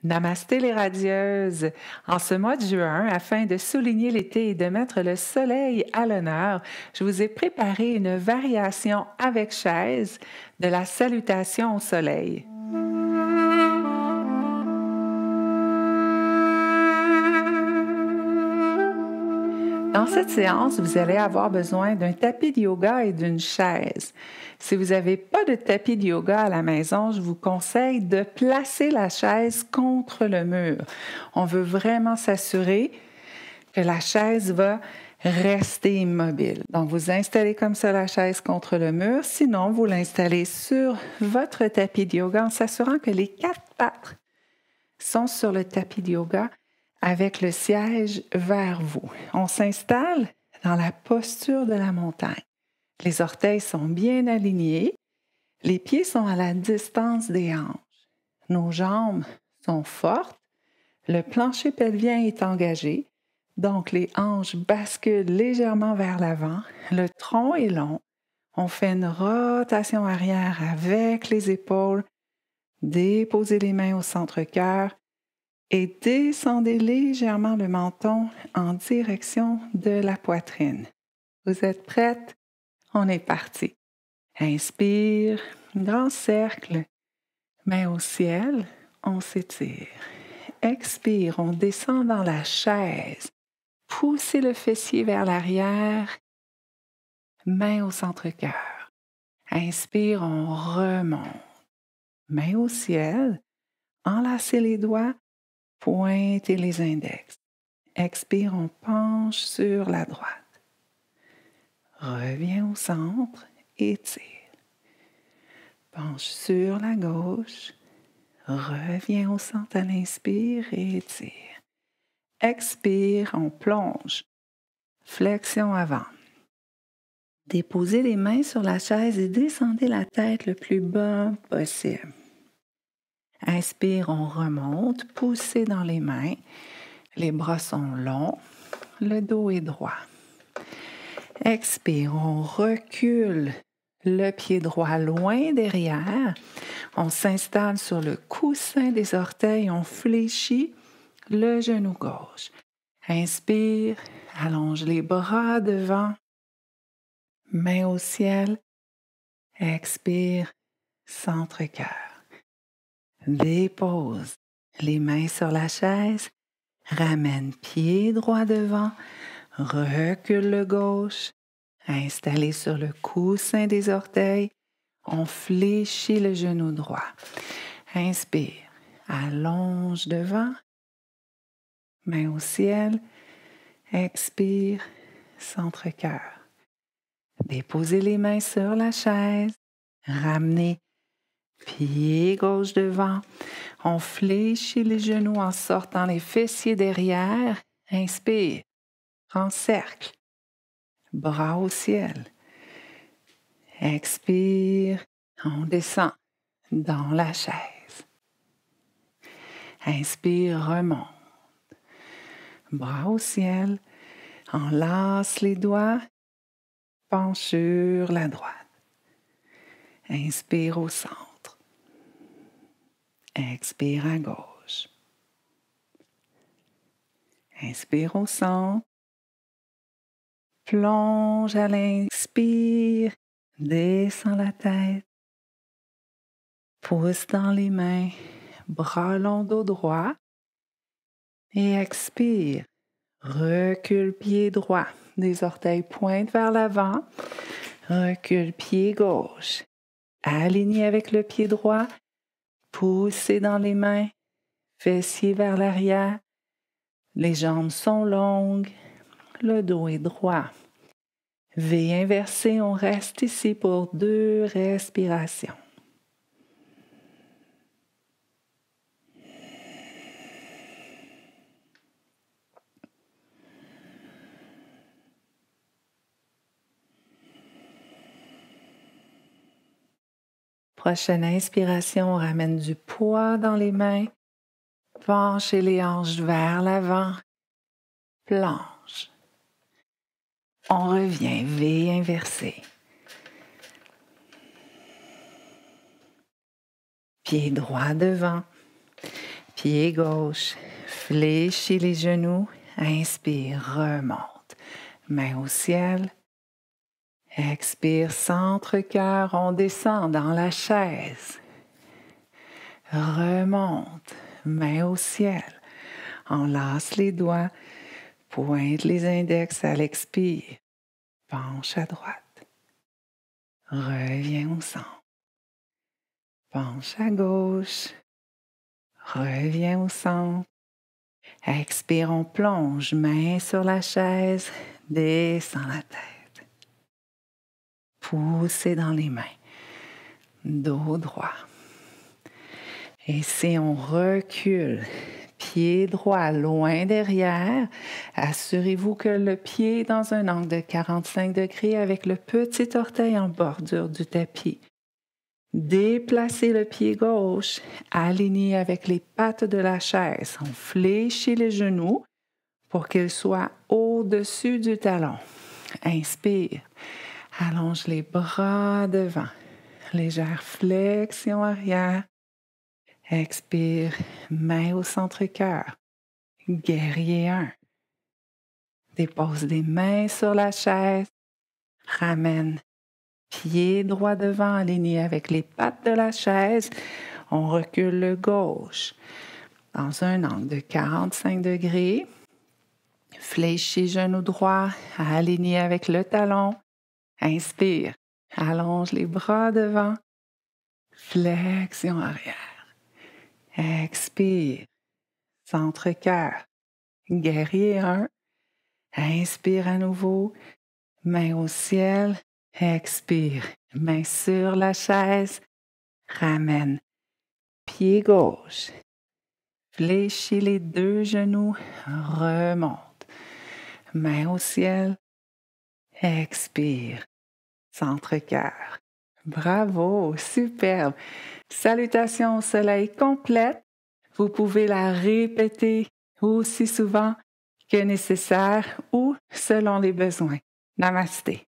Namasté les radieuses! En ce mois de juin, afin de souligner l'été et de mettre le soleil à l'honneur, je vous ai préparé une variation avec chaise de la salutation au soleil. Dans cette séance, vous allez avoir besoin d'un tapis de yoga et d'une chaise. Si vous n'avez pas de tapis de yoga à la maison, je vous conseille de placer la chaise contre le mur. On veut vraiment s'assurer que la chaise va rester immobile. Donc, vous installez comme ça la chaise contre le mur. Sinon, vous l'installez sur votre tapis de yoga en s'assurant que les 4 pattes sont sur le tapis de yoga avec le siège vers vous. On s'installe dans la posture de la montagne. Les orteils sont bien alignés. Les pieds sont à la distance des hanches. Nos jambes sont fortes. Le plancher pelvien est engagé. Donc, les hanches basculent légèrement vers l'avant. Le tronc est long. On fait une rotation arrière avec les épaules. Déposez les mains au centre-cœur et descendez légèrement le menton en direction de la poitrine. Vous êtes prête? On est parti. Inspire, grand cercle, main au ciel, on s'étire. Expire, on descend dans la chaise. Poussez le fessier vers l'arrière, main au centre-cœur. Inspire, on remonte. Main au ciel, enlacez les doigts, pointez les index. Expire, on penche sur la droite. Reviens au centre, étire. Penche sur la gauche. Reviens au centre à l'inspire et étire. Expire, on plonge. Flexion avant. Déposez les mains sur la chaise et descendez la tête le plus bas possible. Inspire, on remonte, poussez dans les mains. Les bras sont longs, le dos est droit. Expire, on recule le pied droit loin derrière. On s'installe sur le coussin des orteils, on fléchit le genou gauche. Inspire, allonge les bras devant, main au ciel. Expire, centre-cœur. Dépose les mains sur la chaise, ramène pied droit devant, recule le gauche, installé sur le coussin des orteils, on fléchit le genou droit. Inspire, allonge devant, main au ciel, expire, centre-cœur. Déposez les mains sur la chaise, ramenez pied gauche devant, on fléchit les genoux en sortant les fessiers derrière. Inspire, en cercle, bras au ciel. Expire, on descend dans la chaise. Inspire, remonte. Bras au ciel, enlace les doigts, penche sur la droite. Inspire au centre. Expire à gauche. Inspire au centre. Plonge à l'inspire. Descends la tête. Pousse dans les mains. Bras longs, dos droit. Et expire. Recule pied droit. Des orteils pointent vers l'avant. Recule pied gauche. Aligné avec le pied droit. Poussez dans les mains. Fessiers vers l'arrière. Les jambes sont longues. Le dos est droit. V inversé, on reste ici pour 2 respirations. Prochaine inspiration, on ramène du poids dans les mains. Penchez les hanches vers l'avant. Planche. On revient, V inversé. Pied droit devant. Pied gauche, fléchis les genoux. Inspire, remonte. Main au ciel. Expire, centre-cœur, on descend dans la chaise. Remonte, main au ciel. Enlace les doigts, pointe les index à l'expire. Penche à droite. Reviens au centre. Penche à gauche. Reviens au centre. Expire, on plonge, main sur la chaise, descend la tête. Poussez dans les mains. Dos droit. Et si on recule, pied droit loin derrière, assurez-vous que le pied est dans un angle de 45 degrés avec le petit orteil en bordure du tapis. Déplacez le pied gauche, aligné avec les pattes de la chaise. On fléchit les genoux pour qu'ils soient au-dessus du talon. Inspire, allonge les bras devant. Légère flexion arrière. Expire, main au centre-cœur. Guerrier 1. Dépose des mains sur la chaise. Ramène. Pied droit devant aligné avec les pattes de la chaise. On recule le gauche dans un angle de 45 degrés. Fléchis genou droit aligné avec le talon. Inspire. Allonge les bras devant. Flexion arrière. Expire. Centre-cœur. Guerrier 1. Inspire à nouveau. Main au ciel. Expire. Main sur la chaise. Ramène. Pied gauche. Fléchis les deux genoux. Remonte. Main au ciel. Expire. Centre-cœur. Bravo, superbe. Salutations au soleil complète. Vous pouvez la répéter aussi souvent que nécessaire ou selon les besoins. Namasté.